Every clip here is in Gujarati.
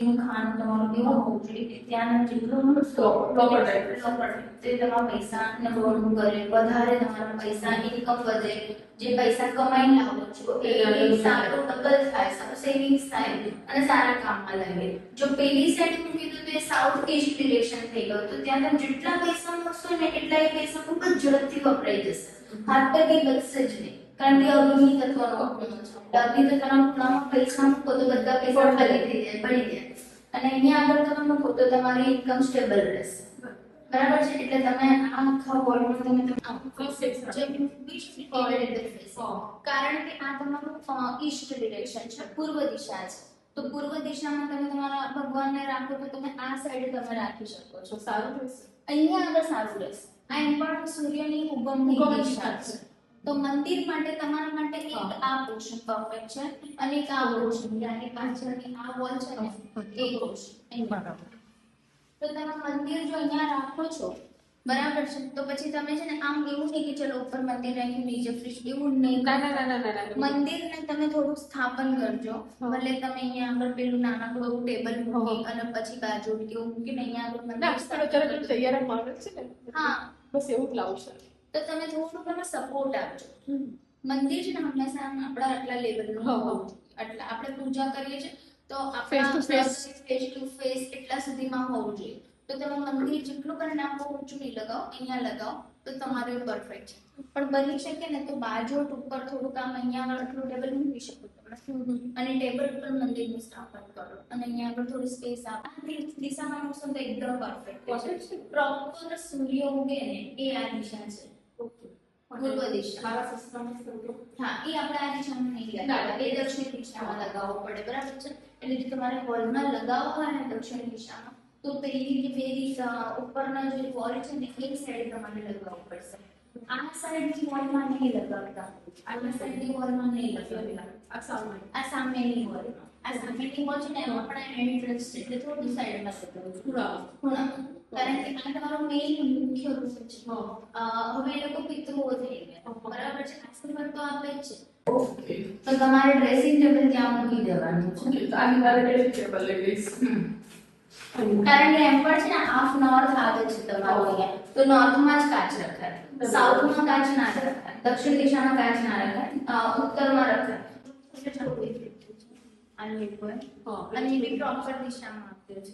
ખાવાનું તમારું એવું હોવું જોઈએ કે ત્યાંના જેટલું તે તમારા પૈસા ને ઘણું કરે, વધારે તમારા પૈસા ઇન્કમ વધે, જે પૈસા કમાઈને લાવો છો એ સારું ડબલ થાય, સારું સેવિંગ્સ થાય અને સારા કામમાં લાગે. જો પેલી સાઈડ હું કીધું તો એ સાઉથ ઈસ્ટ ડિરેક્શન થઈ ગયું, તો ત્યાં તમે જેટલા પૈસા મૂકશો ને એટલા એ પૈસા ખૂબ જ ઝડપથી વપરાઈ જશે, હાથ પર કઈ બચશે જ નહીં. કારણ કે અગ્નિ તત્વનો ખૂણો છે, અગ્નિ તત્વના ખૂણામાં પૈસા મૂકો તો બધા પૈસા ખાલી થઈ જાય, પડી જાય. અને અહીંયા આગળ તમે મૂકો તો તમારી ઇન્કમ સ્ટેબલ રહેશે. બરાબર છે? એટલે તમે આ આખા વર્લ્ડમાં તમે કારણ કે આ તમારું ઈસ્ટ ડિરેક્શન છે, પૂર્વ દિશા છે. તો પૂર્વ દિશામાં તમે તમારા ભગવાનને રાખો તો તમે આ સાઈડ તમે રાખી શકો છો, સારું રહેશે. અહીંયા આગળ સારું રહેશે. આ એમ પણ સૂર્યની ઉગમની દિશા છે. તો મંદિર માટે તમારા માટે એક આ પોર્શન પરફેક્ટ છે અને એક આ પોર્શન, યાની પાછળની આ વોલ છે ને એ પોર્શન બરાબર. તો તમે મંદિર જો અહીંયા રાખો છો, બરાબર છે, તો પછી તમે છે ને આમ એવું નહીં કે ચલો ઉપર મંદિર રાખ્યું નીચે ફ્રીજ, એવું નહીં. ના. મંદિરને તમે થોડું સ્થાપન કરજો. ભલે તમે અહીંયા આગળ પેલું નાનકડું એવું ટેબલ મૂકી અને પછી બાજુ કેવું મૂકીને અહીંયા આગળ મંદિર તૈયાર મળે છે ને. હા, બસ એવું જ લાવશે. તો તમે થોડું તમે સપોર્ટ આપજો. મંદિર છે ને હંમેશા આપણા આટલા લેવલનું હોવું જોઈએ. એટલે આપણે પૂજા કરીએ છીએ તો આપણા ફેસ ટુ ફેસ એટલા સુધીમાં હોવું જોઈએ. તો તમે મંદિર જેટલું પણ ના ઊંચું નહીં લગાવો, અહીંયા લગાવો તો તમારું પરફેક્ટ છે. પણ બની શકે ને તો બાજુ ઉપર થોડું કામ અહીંયા આગળ આટલું ટેબલ મૂકી શકો તમે અને ટેબલ ઉપર મંદિરનું સ્થાપન કરો અને અહીંયા આગળ થોડી સ્પેસ આપો. આ દિશામાં મૂકશો તો એકદમ પરફેક્ટ છે. પ્રોપર સૂર્ય ઉગે ને એ આ દિશા છે, પૂર્વ દિશા. હા, એ આપણે આ દિશામાં નહીં લગાવવા, એ દક્ષિણ દિશામાં લગાવવો પડે, બરાબર છે? એટલે જો તમારે હોલમાં લગાવવા હોય ને દક્ષિણ દિશામાં તો પેલી જે બે દિશા ઉપરના જે વોલ છે ને એક સાઈડ તમારે લગાવવું પડશે. આ સાઈડની વોલમાં નહીં લગાવતા, આ સાઈડની વોલમાં નહીં લગાવતા, આ સામેની વોલમાં. આ સામેની વોલ છે ને એમાં પણ એન્ટ્રન્સ છે એટલે થોડું સાઈડમાં લગાવવું. કારણ કે આ તમારો મેઇન મુખ્ય રૂપ છે. હવે એ લોકો પિતૃઓ થઈ ગયા, બરાબર છે? આશીર્વાદ તો આપે જ છે. તો તમારે ડ્રેસિંગ ટેબલ ત્યાં મૂકી દેવાનું છે. આની મારે ડ્રેસિંગ ટેબલ લઈ લઈશ. કારણ કે એમ પણ છે ને હાફ નોર્થ આવે છે તમારો અહીંયા, તો નોર્થમાં જ કાચ રખાય, સાઉથમાં કાચ ના રખાય, દક્ષિણ દિશામાં કાચ ના રખાય, ઉત્તરમાં રખાય. આની ઉપર અને એ બી પ્રોપર દિશામાં આપ્યો છે.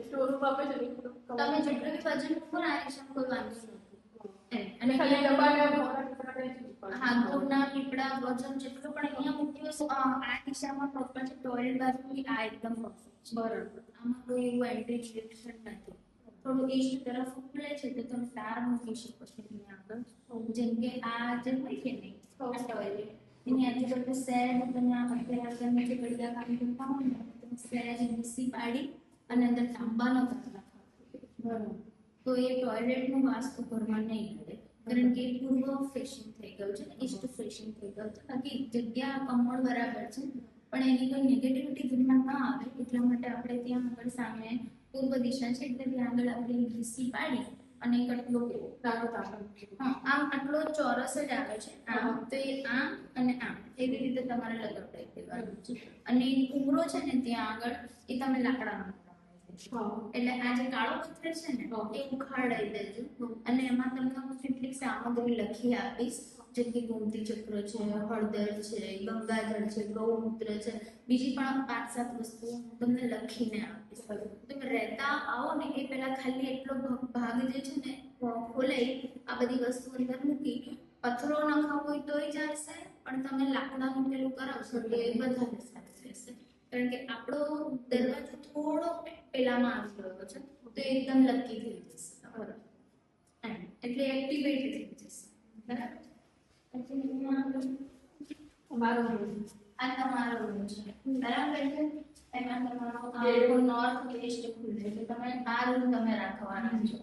સ્ટોરૂમ આપે છે. તમે જેટલું બી વજન મૂકો ને આ દિશામાં કોઈ વાંધો નથી. અને ખાલી ડબ્બાને હા, ઘઉંના પીપળા વજન જેટલું પણ અહીંયા મૂક્યું હશે આ દિશામાં પ્રોપર છે. ટોયલેટ બાજુ આ એકદમ પરફેક્ટ છે, બરાબર. આમાં કોઈ એવું એન્ટ્રી રિસ્ટ્રિક્શન નથી. થોડું ઈસ્ટ તરફ ખુલે છે તો તમે તાર મૂકી શકો છો અહીંયા આગળ. જેમ કે આ જે હોય કે નહીં ટોયલેટ એની આજુબાજુ સહેજ તમે અત્યારે તમે જે ઘડિયા કામ કરતા હોય ને તમે સહેજ મિક્સી પાડી અને અંદર તાંબાનો તાર નાખો, બરાબર. તો એ ટોયલેટનું વાસ્તુ ઘરમાં નહીં કરે, કારણ કે પૂર્વ ફેશિંગ થઈ ગયું છે, ઈસ્ટ ફેશિંગ થઈ ગયું છે. બાકી જગ્યા કમળ બરાબર છે પણ એની કોઈ નેગેટિવિટી ઘરમાં ના આવે એટલા માટે આપણે ત્યાં આગળ સામે પૂર્વ દિશા છે એટલે ત્યાં આગળ આપણે ઘીસી પાડી અને આટલો આમ આટલો ચોરસ જ આવે છે આમ, તો એ આમ અને આમ એવી રીતે તમારે લગાવડાવી દેવાનું છે. અને ઉમરો છે ને ત્યાં આગળ એ તમે લાકડાનો એટલે આ જે કાળો પથ્થર છે ને એ ઉખાડાઈ દેજો અને એમાં તમને હું કેટલીક સામગ્રી લખી આપીશ, જેમ કે ગોમતી ચક્ર છે, હળદર છે, ગંગાજળ છે, ગૌમૂત્ર છે, બીજી પણ 5-7 વસ્તુઓ તમને લખીને આપીશ. તમે રહેતા આવો ને એ પહેલા ખાલી એટલો ભાગ જે છે ને ખોલાઈ આ બધી વસ્તુ અંદર મૂકી પથ્થરો નખાવો હોય તોય ચાલશે, પણ તમે લાકડાનું પેલું કરાવશો તો એ વધારે સારું રહેશે. કારણ કે આપણો દરવાજો થોડો પેલામાં આવી રહ્યો છે તો એકદમ લકી થઈ જશે, બરાબર. એટલે એક્ટિવેટ થઈ જશે, બરાબર. તમારો આ તમારો રૂમ છે, બરાબર છે. એમાં તમારો નોર્થ વેસ્ટ ખુલે છે, તમે આ રૂમ તમે રાખવાના છો.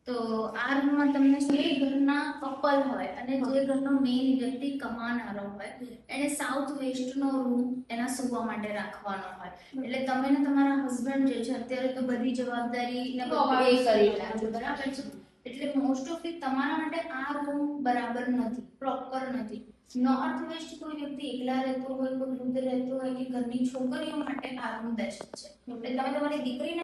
તો આ રૂમમાં તમને જે ઘરના કપલ હોય અને જે ઘરનો મેઇન વ્યક્તિ કમાનારો હોય એને સાઉથ વેસ્ટનો રૂમ એના સુવા માટે રાખવાનો હોય. એટલે તમે ને તમારા હસબન્ડ જે છે અત્યારે તો બધી જવાબદારી ને બધું એ કરી લાગજો, બરાબર છે. એટલે મોસ્ટ ઓફ તમારા માટે આ રૂમ બરાબર નથી, પ્રોપર નથી. નોર્થ વેસ્ટ કોઈ વ્યક્તિ એકલા રહેતો હોય, કોઈ વૃદ્ધ રહેતો હોય કે ઘરની છોકરીઓ માટે આ રૂમ બેસ્ટ છે. એટલે તમે તમારી દીકરીને